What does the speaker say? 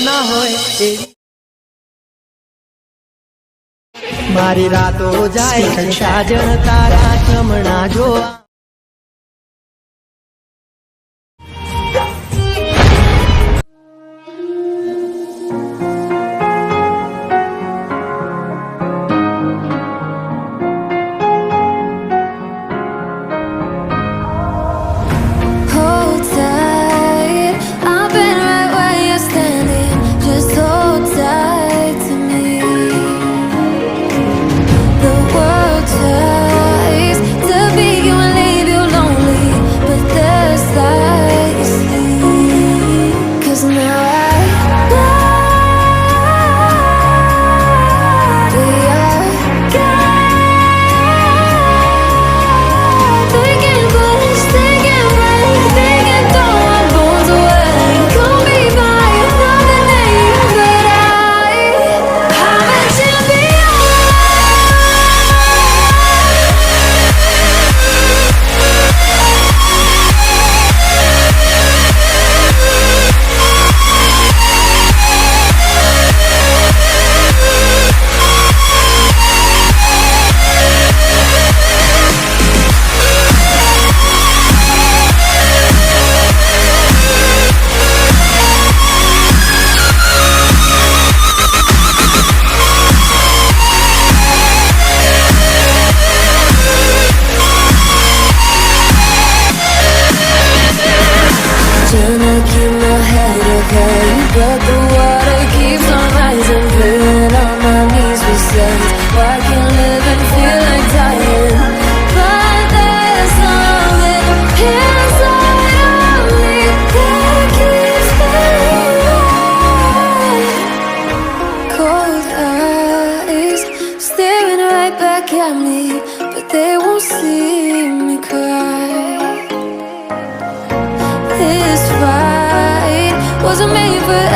ના હોય એવી મારી રાતો જાય સાજણ તારા ચમણા જોવા but the water keeps on rising, pulling on my knees with sense. Why can't live and feel like dying? But there's something inside of me that keeps me. Cold eyes staring right back at me, but they won't see me cry. This fight wasn't made for